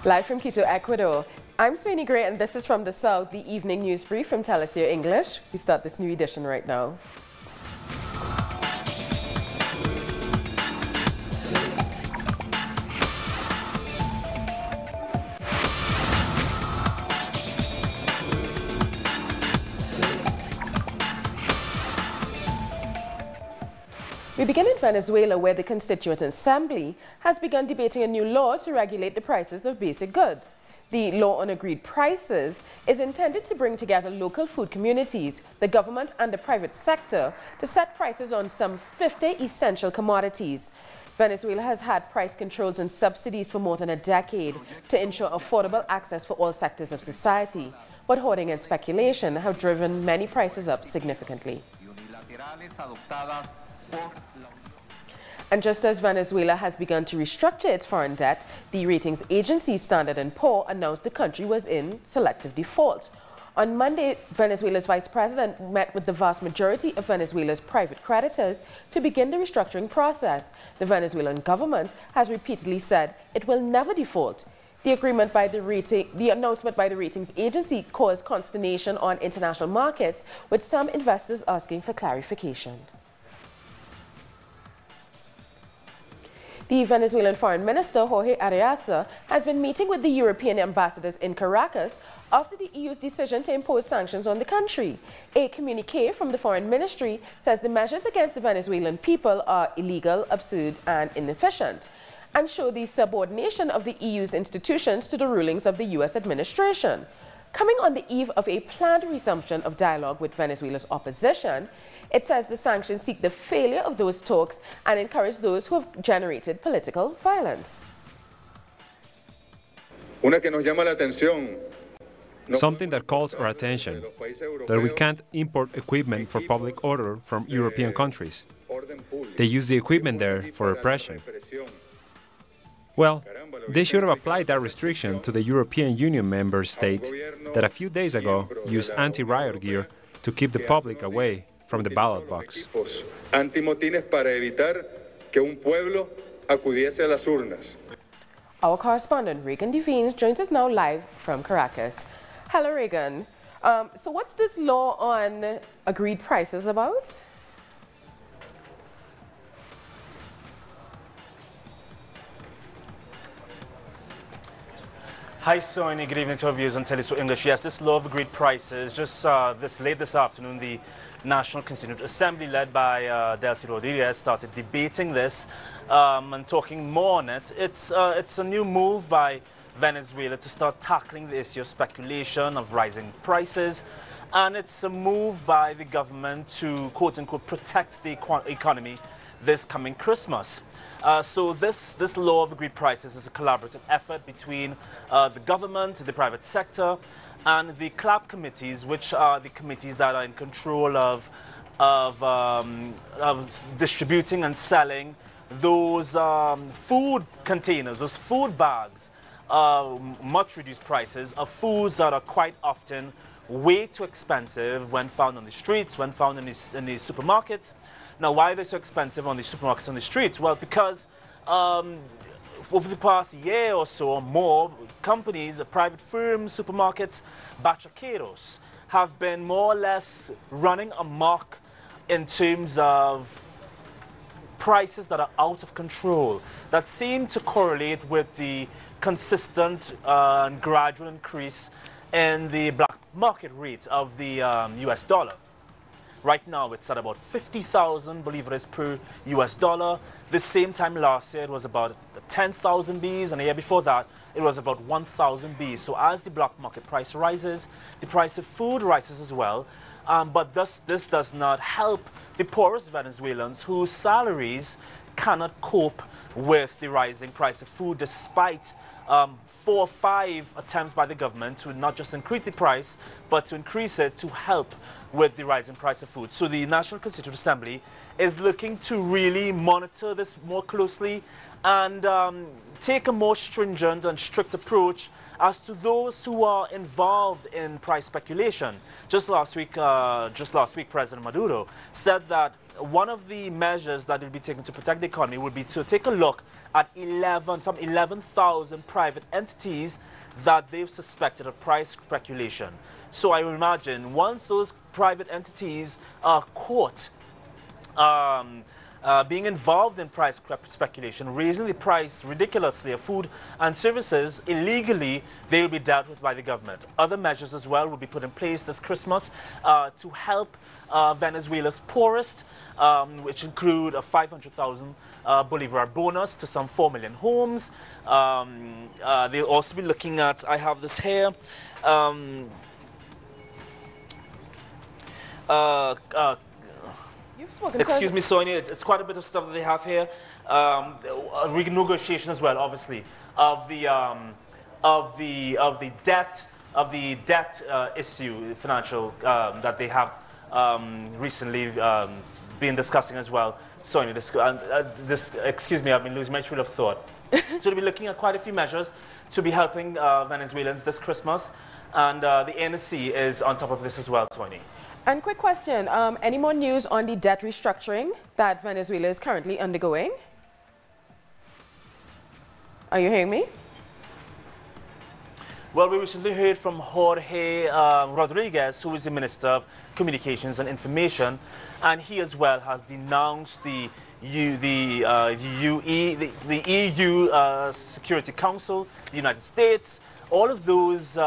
Live from Quito, Ecuador, I'm Sweeney Gray and this is From the South, the evening news brief from Telesur English. We start this new edition right now. We begin in Venezuela, where the Constituent Assembly has begun debating a new law to regulate the prices of basic goods. The law on agreed prices is intended to bring together local food communities, the government and the private sector to set prices on some 50 essential commodities. Venezuela has had price controls and subsidies for more than a decade to ensure affordable access for all sectors of society. But hoarding and speculation have driven many prices up significantly. And just as Venezuela has begun to restructure its foreign debt, the ratings agency Standard & Poor announced the country was in selective default. On Monday, Venezuela's vice president met with the vast majority of Venezuela's private creditors to begin the restructuring process. The Venezuelan government has repeatedly said it will never default. The announcement by the ratings agency caused consternation on international markets, with some investors asking for clarification. The Venezuelan Foreign Minister, Jorge Arreaza, has been meeting with the European ambassadors in Caracas after the EU's decision to impose sanctions on the country. A communiqué from the Foreign Ministry says the measures against the Venezuelan people are illegal, absurd and inefficient, and show the subordination of the EU's institutions to the rulings of the US administration. Coming on the eve of a planned resumption of dialogue with Venezuela's opposition, it says the sanctions seek the failure of those talks and encourage those who have generated political violence. Something that calls our attention, that we can't import equipment for public order from European countries. They use the equipment there for repression. Well, they should have applied that restriction to the European Union member state that a few days ago used anti-riot gear to keep the public away from the ballot box. Our correspondent Reagan Devines joins us now live from Caracas. Hello, Reagan. So what's this law on agreed prices about? Hi, Sonia. Good evening to our viewers on Telesur English. Yes, this law of agreed prices, just late this afternoon, the National Constituent Assembly, led by Delcy Rodriguez, started debating this and talking more on it. It's a new move by Venezuela to start tackling the issue of speculation, of rising prices, and it's a move by the government to, quote-unquote, protect the economy this coming Christmas. So this law of agreed prices is a collaborative effort between the government, the private sector, and the CLAP committees, which are the committees that are in control of distributing and selling those food containers, those food bags, much reduced prices of foods that are quite often way too expensive when found on the streets, when found in the supermarkets. Now, why are they so expensive on the supermarkets on the streets? Well, because over the past year or so or more, companies, private firms, supermarkets, bachaqueros, have been more or less running amok in terms of prices that are out of control, that seem to correlate with the consistent and gradual increase in the black market rate of the US dollar. Right now, it's at about 50,000 bolívares per US dollar. The same time last year, it was about 10,000 Bs, and the year before that, it was about 1,000 Bs. So as the black market price rises, the price of food rises as well. But this does not help the poorest Venezuelans whose salaries cannot cope with the rising price of food, despite 4 or 5 attempts by the government to not just increase the price, but to increase it to help with the rising price of food. So the National Constituent Assembly is looking to really monitor this more closely and take a more stringent and strict approach as to those who are involved in price speculation. Just last week, President Maduro said that one of the measures that will be taken to protect the economy would be to take a look at some 11,000 private entities that they've suspected of price speculation. So I imagine once those private entities are caught being involved in price speculation, raising the price ridiculously of food and services illegally, they will be dealt with by the government. Other measures as well will be put in place this Christmas to help Venezuela's poorest, which include a 500,000 Bolivar bonus to some 4 million homes. They'll also be looking at, I have this here, excuse me, Sonia, it's quite a bit of stuff that they have here. Renegotiation as well, obviously, of the debt issue, financial, that they have recently been discussing as well. Sonia, excuse me, I've been losing my train of thought. So they'll be looking at quite a few measures to be helping Venezuelans this Christmas, and the NSC is on top of this as well, Sonia. And quick question, any more news on the debt restructuring that Venezuela is currently undergoing? Are you hearing me? Well, we recently heard from Jorge Rodriguez, who is the Minister of Communications and Information, and he as well has denounced the EU Security Council, the United States, all of those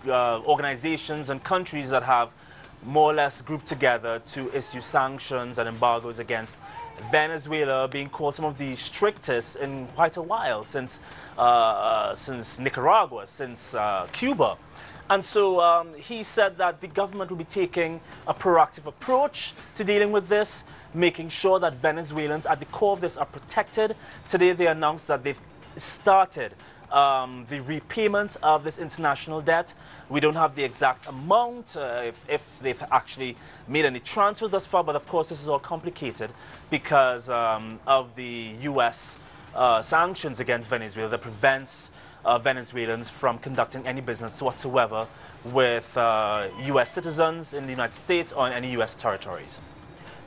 organizations and countries that have more or less grouped together to issue sanctions and embargoes against Venezuela, being called some of the strictest in quite a while, since Nicaragua, since Cuba. And so he said that the government will be taking a proactive approach to dealing with this, making sure that Venezuelans at the core of this are protected. Today they announced that they've started the repayment of this international debt. We don't have the exact amount, if they've actually made any transfers thus far, but of course this is all complicated because of the U.S. Sanctions against Venezuela that prevents Venezuelans from conducting any business whatsoever with U.S. citizens in the United States or in any U.S. territories.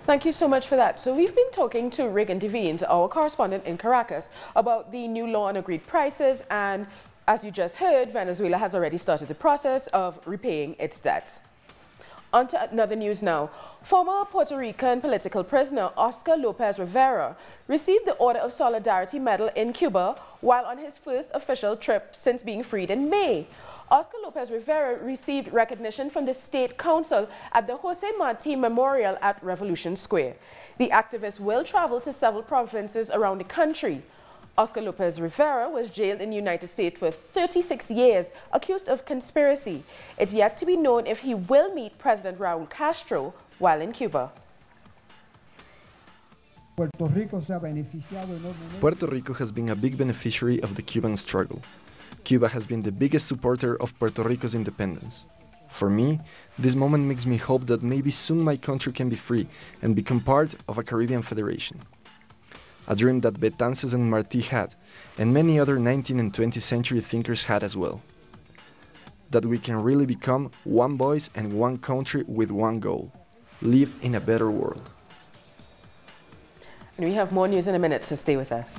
Thank you so much for that. So we've been talking to Regan Devines, our correspondent in Caracas, about the new law on agreed prices, and as you just heard, Venezuela has already started the process of repaying its debts. On to another news now. Former Puerto Rican political prisoner Oscar Lopez Rivera received the Order of Solidarity Medal in Cuba while on his first official trip since being freed in May. Oscar Lopez Rivera received recognition from the State Council at the Jose Marti Memorial at Revolution Square. The activist will travel to several provinces around the country. Oscar Lopez Rivera was jailed in the United States for 36 years, accused of conspiracy. It's yet to be known if he will meet President Raúl Castro while in Cuba. Puerto Rico has been a big beneficiary of the Cuban struggle. Cuba has been the biggest supporter of Puerto Rico's independence. For me, this moment makes me hope that maybe soon my country can be free and become part of a Caribbean federation. A dream that Betances and Martí had, and many other 19th and 20th century thinkers had as well. That we can really become one voice and one country with one goal: live in a better world. And we have more news in a minute, so stay with us.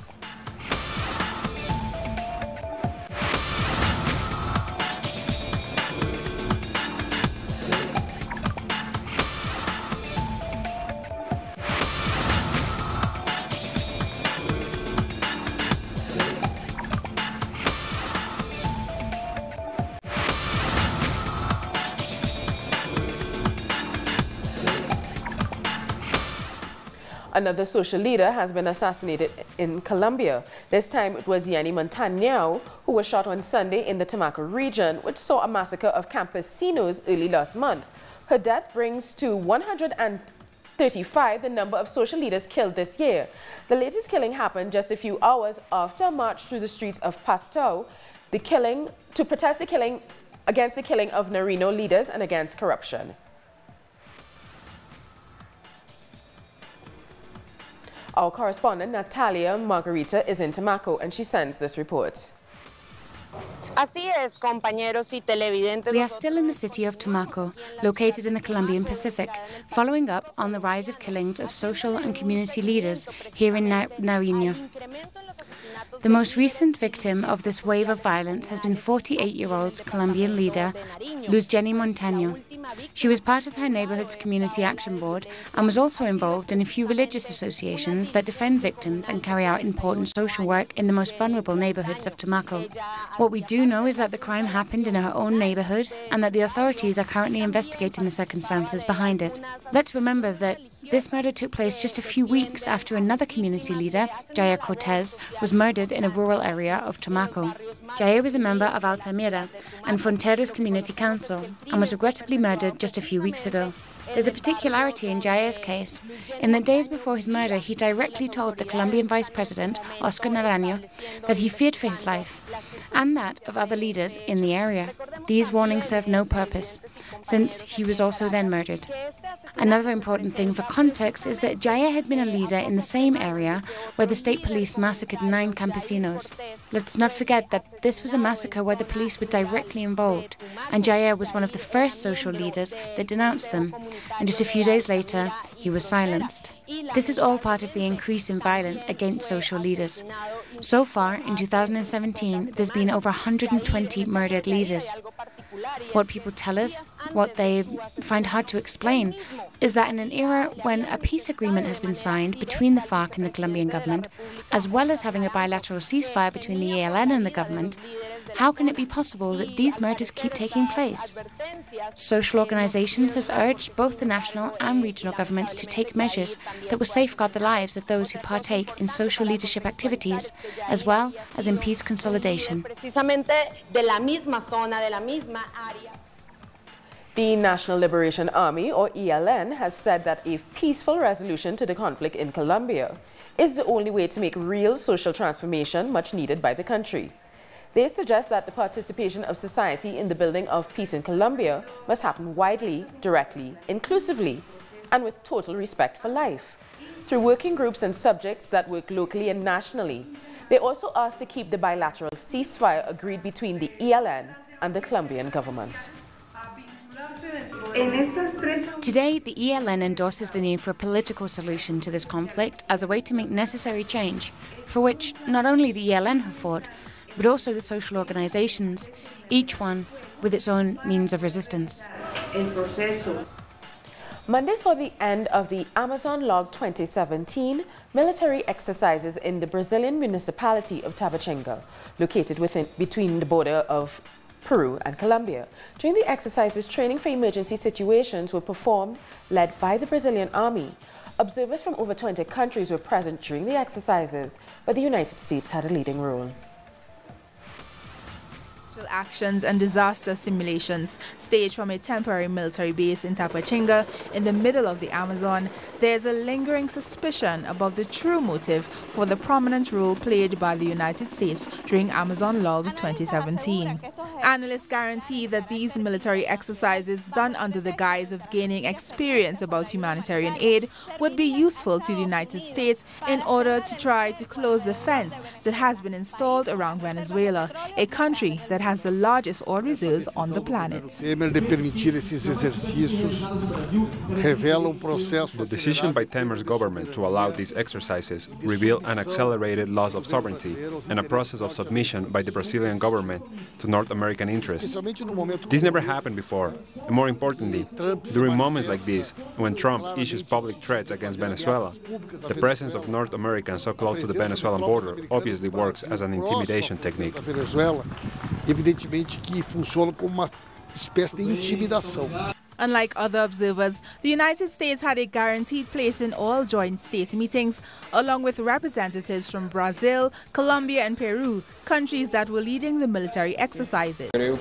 Another social leader has been assassinated in Colombia. This time it was Yanni Montaño, who was shot on Sunday in the Tumaco region, which saw a massacre of campesinos early last month. Her death brings to 135 the number of social leaders killed this year. The latest killing happened just a few hours after a march through the streets of Pasto, to protest against the killing of Narino leaders and against corruption. Our correspondent Natalia Margarita is in Tumaco and she sends this report. We are still in the city of Tumaco, located in the Colombian Pacific, following up on the rise of killings of social and community leaders here in Nariño. The most recent victim of this wave of violence has been 48-year-old Colombian leader Luz Jenny Montaño. She was part of her neighborhood's community action board and was also involved in a few religious associations that defend victims and carry out important social work in the most vulnerable neighborhoods of Tumaco. What we do know is that the crime happened in her own neighborhood and that the authorities are currently investigating the circumstances behind it. Let's remember that this murder took place just a few weeks after another community leader, Jair Cortez, was murdered in a rural area of Tumaco. Jair was a member of Altamira and Fronteras Community Council and was regrettably murdered just a few weeks ago. There's a particularity in Jair's case. In the days before his murder, he directly told the Colombian Vice President, Oscar Naranjo, that he feared for his life and that of other leaders in the area. These warnings served no purpose, since he was also then murdered. Another important thing for context is that Jair had been a leader in the same area where the state police massacred 9 campesinos. Let's not forget that this was a massacre where the police were directly involved, and Jair was one of the first social leaders that denounced them. And just a few days later, he was silenced. This is all part of the increase in violence against social leaders. So far, in 2017, there's been over 120 murdered leaders. What people tell us, what they find hard to explain, is that in an era when a peace agreement has been signed between the FARC and the Colombian government, as well as having a bilateral ceasefire between the ELN and the government, how can it be possible that these murders keep taking place? Social organizations have urged both the national and regional governments to take measures that will safeguard the lives of those who partake in social leadership activities, as well as in peace consolidation. The National Liberation Army, or ELN, has said that a peaceful resolution to the conflict in Colombia is the only way to make real social transformation much needed by the country. They suggest that the participation of society in the building of peace in Colombia must happen widely, directly, inclusively, and with total respect for life. Through working groups and subjects that work locally and nationally, they also ask to keep the bilateral ceasefire agreed between the ELN and the Colombian government. Today, the ELN endorses the need for a political solution to this conflict as a way to make necessary change, for which not only the ELN have fought, but also the social organizations, each one with its own means of resistance. Monday saw the end of the Amazon Log 2017 military exercises in the Brazilian municipality of Tabatinga, located between the border of Peru and Colombia. During the exercises, training for emergency situations were performed, led by the Brazilian Army. Observers from over 20 countries were present during the exercises, but the United States had a leading role. Actions and disaster simulations staged from a temporary military base in Tabatinga in the middle of the Amazon, there's a lingering suspicion about the true motive for the prominent role played by the United States during Amazon Log 2017. Analysts guarantee that these military exercises done under the guise of gaining experience about humanitarian aid would be useful to the United States in order to try to close the fence that has been installed around Venezuela, a country that has the largest oil reserves on the planet. The decision by Temer's government to allow these exercises revealed an accelerated loss of sovereignty and a process of submission by the Brazilian government to North American interests. This never happened before, and more importantly, during moments like this, when Trump issues public threats against Venezuela, the presence of North Americans so close to the Venezuelan border obviously works as an intimidation technique. Evidentemente que funciona como uma espécie de intimidação. Unlike other observers, the United States had a guaranteed place in all joint state meetings, along with representatives from Brazil, Colombia and Peru, countries that were leading the military exercises. I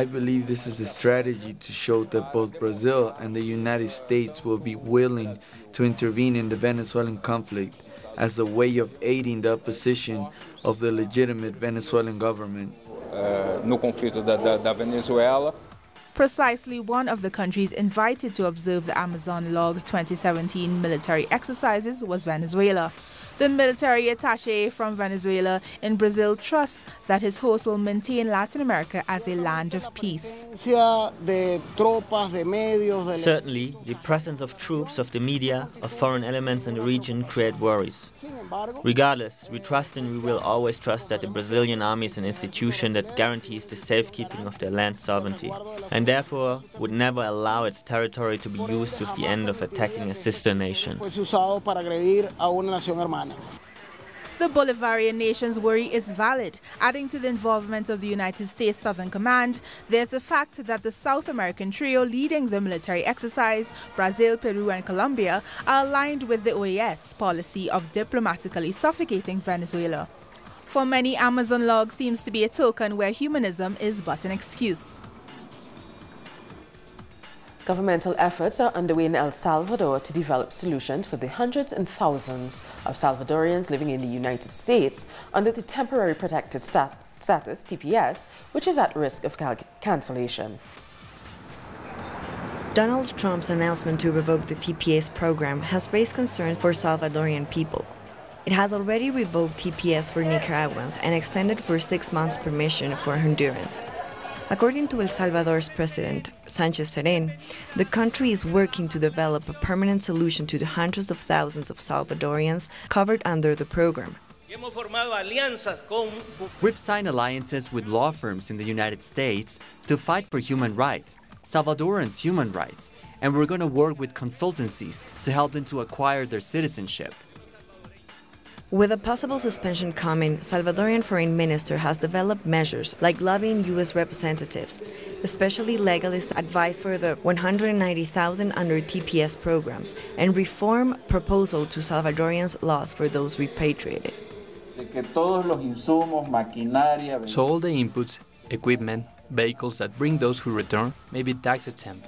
believe this is a strategy to show that both Brazil and the United States will be willing to intervene in the Venezuelan conflict as a way of aiding the opposition of the legitimate Venezuelan government. No conflito da Venezuela. Precisely one of the countries invited to observe the Amazon Log 2017 military exercises was Venezuela. The military attaché from Venezuela in Brazil trusts that his host will maintain Latin America as a land of peace. Certainly, the presence of troops, of the media, of foreign elements in the region create worries. Regardless, we trust and we will always trust that the Brazilian army is an institution that guarantees the safekeeping of their land sovereignty, and therefore would never allow its territory to be used with the end of attacking a sister nation. The Bolivarian nation's worry is valid. Adding to the involvement of the United States Southern Command, there's the fact that the South American trio leading the military exercise, Brazil, Peru and Colombia, are aligned with the OAS policy of diplomatically suffocating Venezuela. For many, Amazon Log seems to be a token where humanism is but an excuse. Governmental efforts are underway in El Salvador to develop solutions for the hundreds and thousands of Salvadorians living in the United States under the Temporary Protected Status, TPS, which is at risk of cancellation. Donald Trump's announcement to revoke the TPS program has raised concerns for Salvadorian people. It has already revoked TPS for Nicaraguans and extended for 6 months permission for Hondurans. According to El Salvador's president, Sanchez Serén, the country is working to develop a permanent solution to the hundreds of thousands of Salvadorians covered under the program. We've signed alliances with law firms in the United States to fight for human rights, Salvadorans' human rights, and we're going to work with consultancies to help them to acquire their citizenship. With a possible suspension coming, Salvadorian Foreign Minister has developed measures like lobbying U.S. representatives, especially legalist advice for the 190,000 under TPS programs, and reform proposal to Salvadorians' laws for those repatriated. So all the inputs, equipment, vehicles that bring those who return may be tax exempt.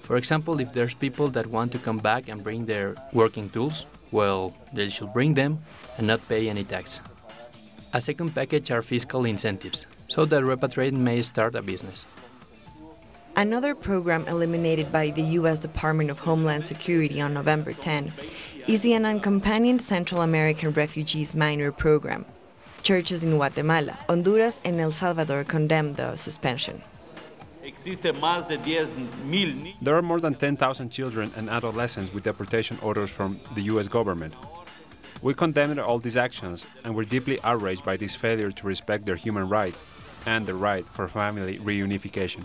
For example, if there's people that want to come back and bring their working tools, well, they should bring them and not pay any tax. A second package are fiscal incentives, so that repatriates may start a business. Another program eliminated by the U.S. Department of Homeland Security on November 10 is the Uncompanioned Central American Refugees Minor Program. Churches in Guatemala, Honduras, and El Salvador condemned the suspension. There are more than 10,000 children and adolescents with deportation orders from the U.S. government. We condemn all these actions, and we're deeply outraged by this failure to respect their human right and the right for family reunification.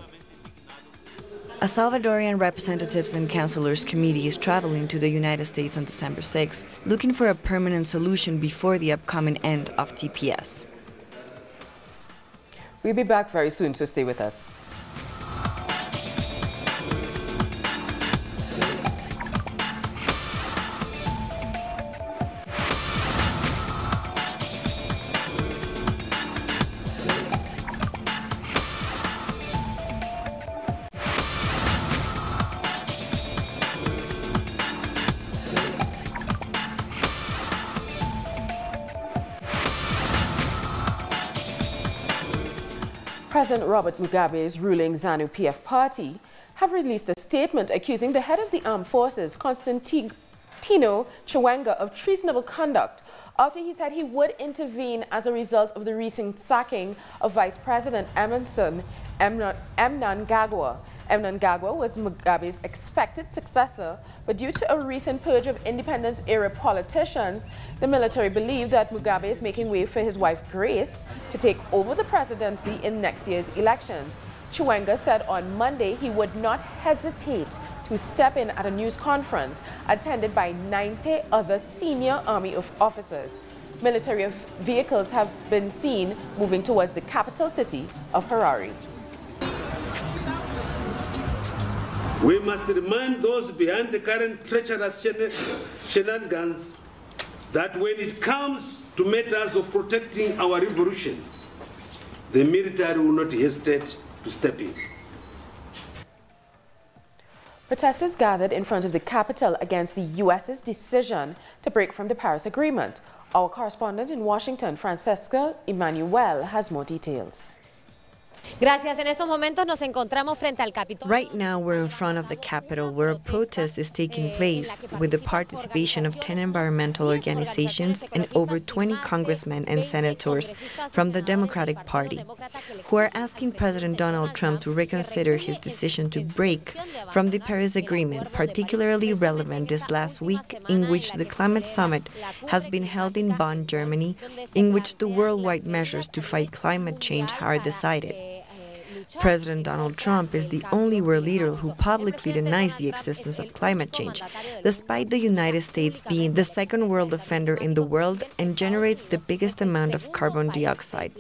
A Salvadorian Representatives and Councilors Committee is traveling to the United States on December 6, looking for a permanent solution before the upcoming end of TPS. We'll be back very soon, so stay with us. President Robert Mugabe's ruling ZANU-PF party have released a statement accusing the head of the armed forces, Constantino Chiwenga, of treasonable conduct after he said he would intervene as a result of the recent sacking of Vice President Emmerson Mnangagwa. Mnangagwa was Mugabe's expected successor, but due to a recent purge of independence-era politicians, the military believe that Mugabe is making way for his wife Grace to take over the presidency in next year's elections. Chiwenga said on Monday he would not hesitate to step in at a news conference attended by 90 other senior army officers. Military vehicles have been seen moving towards the capital city of Harare. We must remind those behind the current treacherous shenanigans that when it comes to matters of protecting our revolution, the military will not hesitate to step in. Protesters gathered in front of the Capitol against the U.S.'s decision to break from the Paris Agreement. Our correspondent in Washington, Francesca Emmanuel, has more details. Gracias. En estos momentos nos encontramos frente al Capitolio. Right now, we're in front of the Capitol, where a protest is taking place with the participation of 10 environmental organizations and over 20 congressmen and senators from the Democratic Party, who are asking President Donald Trump to reconsider his decision to break from the Paris Agreement, particularly relevant this last week, in which the climate summit has been held in Bonn, Germany, in which the worldwide measures to fight climate change are decided. President Donald Trump is the only world leader who publicly denies the existence of climate change, despite the United States being the second world offender in the world and generates the biggest amount of carbon dioxide,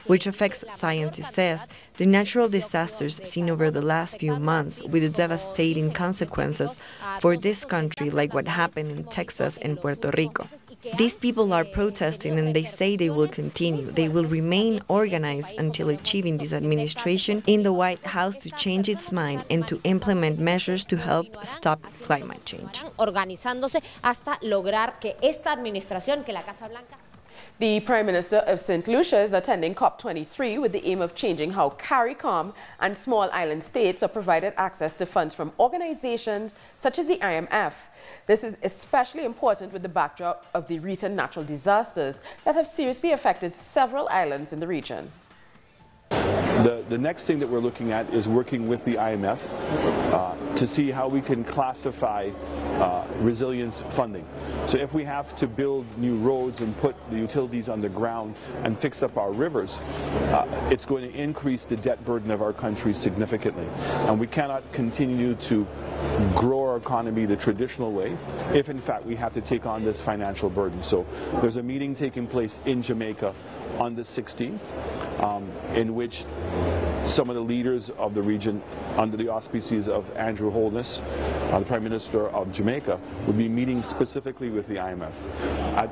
which affects, scientists say, the natural disasters seen over the last few months with devastating consequences for this country, like what happened in Texas and Puerto Rico. These people are protesting and they say they will continue. They will remain organized until achieving this administration in the White House to change its mind and to implement measures to help stop climate change. Organizándose hasta lograr que esta administración, que la Casa Blanca. The Prime Minister of St. Lucia is attending COP23 with the aim of changing how CARICOM and small island states are provided access to funds from organizations such as the IMF. This is especially important with the backdrop of the recent natural disasters that have seriously affected several islands in the region. The next thing that we're looking at is working with the IMF to see how we can classify resilience funding. So if we have to build new roads and put the utilities underground and fix up our rivers, it's going to increase the debt burden of our country significantly. And we cannot continue to grow our economy the traditional way if in fact we have to take on this financial burden. So there's a meeting taking place in Jamaica on the 16th in which some of the leaders of the region, under the auspices of Andrew Holness, the Prime Minister of Jamaica, would be meeting specifically with the IMF.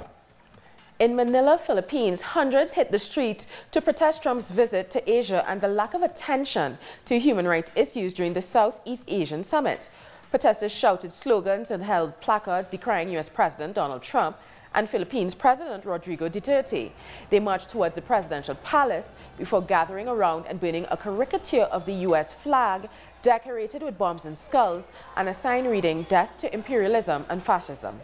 In Manila, Philippines, hundreds hit the streets to protest Trump's visit to Asia and the lack of attention to human rights issues during the Southeast Asian Summit. Protesters shouted slogans and held placards decrying U.S. President Donald Trump and Philippines President Rodrigo Duterte. They marched towards the presidential palace before gathering around and burning a caricature of the U.S. flag decorated with bombs and skulls and a sign reading "Death to Imperialism and Fascism."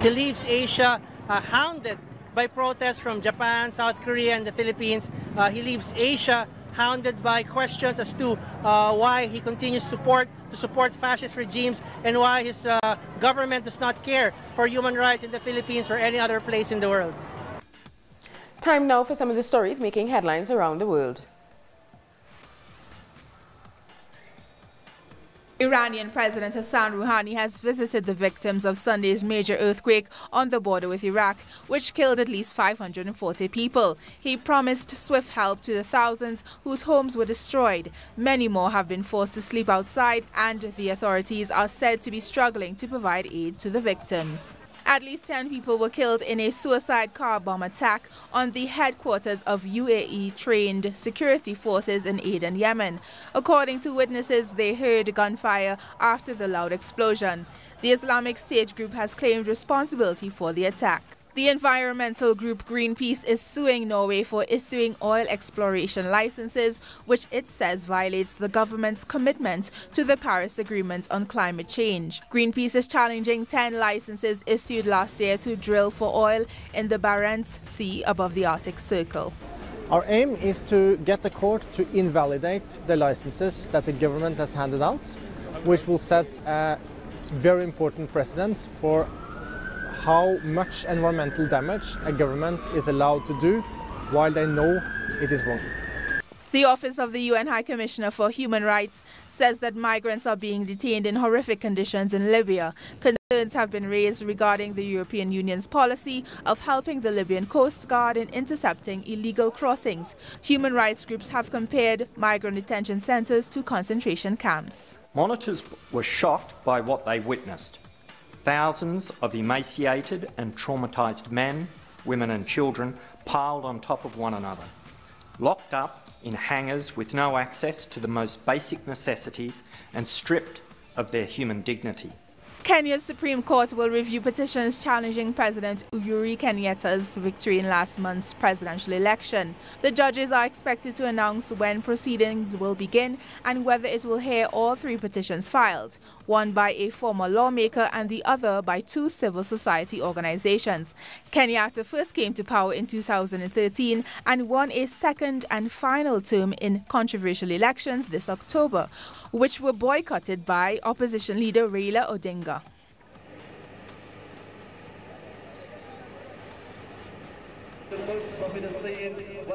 He leaves Asia hounded by protests from Japan, South Korea, and the Philippines. He leaves Asia hounded by questions as to why he continues to support fascist regimes and why his government does not care for human rights in the Philippines or any other place in the world. Time now for some of the stories making headlines around the world. Iranian President Hassan Rouhani has visited the victims of Sunday's major earthquake on the border with Iraq, which killed at least 540 people. He promised swift help to the thousands whose homes were destroyed. Many more have been forced to sleep outside, and the authorities are said to be struggling to provide aid to the victims. At least 10 people were killed in a suicide car bomb attack on the headquarters of UAE-trained security forces in Aden, Yemen. According to witnesses, they heard gunfire after the loud explosion. The Islamic State group has claimed responsibility for the attack. The environmental group Greenpeace is suing Norway for issuing oil exploration licenses, which it says violates the government's commitment to the Paris Agreement on climate change. Greenpeace is challenging 10 licenses issued last year to drill for oil in the Barents Sea above the Arctic Circle. Our aim is to get the court to invalidate the licenses that the government has handed out, which will set a very important precedent for how much environmental damage a government is allowed to do while they know it is wrong. The Office of the UN High Commissioner for Human Rights says that migrants are being detained in horrific conditions in Libya. Concerns have been raised regarding the European Union's policy of helping the Libyan Coast Guard in intercepting illegal crossings. Human rights groups have compared migrant detention centers to concentration camps. Monitors were shocked by what they witnessed. Thousands of emaciated and traumatised men, women and children piled on top of one another, locked up in hangars with no access to the most basic necessities and stripped of their human dignity. Kenya's Supreme Court will review petitions challenging President Uhuru Kenyatta's victory in last month's presidential election. The judges are expected to announce when proceedings will begin and whether it will hear all three petitions filed, one by a former lawmaker and the other by two civil society organizations. Kenyatta first came to power in 2013 and won a second and final term in controversial elections this October, which were boycotted by opposition leader Raila Odinga.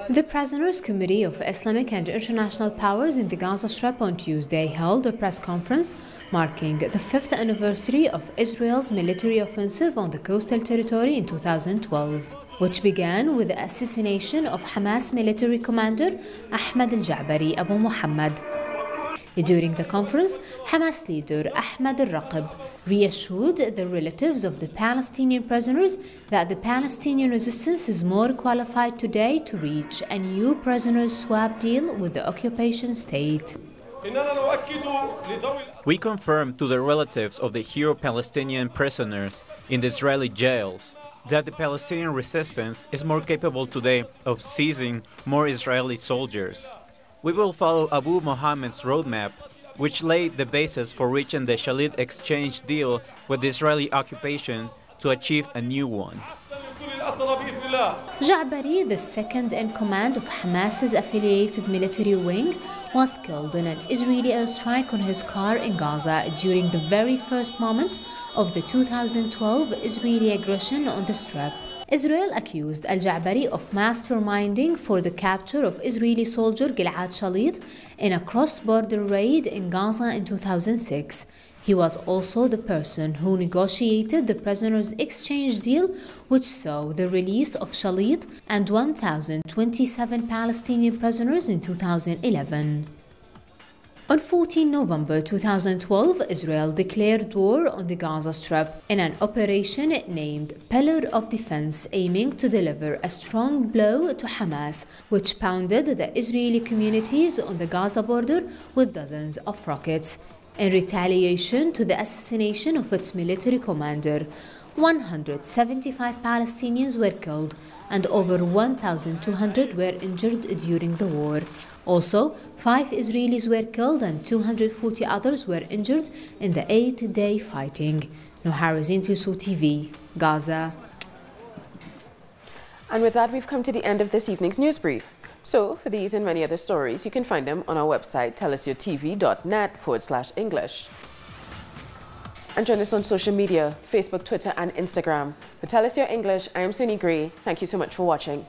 The Prisoners Committee of Islamic and International Powers in the Gaza Strip on Tuesday held a press conference marking the 5th anniversary of Israel's military offensive on the coastal territory in 2012, which began with the assassination of Hamas military commander Ahmad al-Ja'bari Abu Muhammad. During the conference, Hamas leader Ahmad al-Raqib reassured the relatives of the Palestinian prisoners that the Palestinian resistance is more qualified today to reach a new prisoner swap deal with the occupation state. We confirm to the relatives of the hero Palestinian prisoners in the Israeli jails that the Palestinian resistance is more capable today of seizing more Israeli soldiers. We will follow Abu Muhammad's roadmap, which laid the basis for reaching the Shalit exchange deal with the Israeli occupation to achieve a new one. Ja'bari, the second in command of Hamas's affiliated military wing, was killed in an Israeli airstrike on his car in Gaza during the very first moments of the 2012 Israeli aggression on the Strip. Israel accused al-Ja'bari of masterminding for the capture of Israeli soldier Gilad Shalit in a cross-border raid in Gaza in 2006. He was also the person who negotiated the prisoners' exchange deal, which saw the release of Shalit and 1,027 Palestinian prisoners in 2011. On 14 November 2012, Israel declared war on the Gaza Strip in an operation named Pillar of Defense, aiming to deliver a strong blow to Hamas, which pounded the Israeli communities on the Gaza border with dozens of rockets. In retaliation to the assassination of its military commander, 175 Palestinians were killed and over 1,200 were injured during the war. Also, 5 Israelis were killed and 240 others were injured in the 8-day fighting. Noharazin Tusu TV, Gaza. And with that, we've come to the end of this evening's news brief. So, for these and many other stories, you can find them on our website, tellusyourtv.net/English. And join us on social media, Facebook, Twitter, and Instagram. For Tell Us Your English, I am Suni Gray. Thank you so much for watching.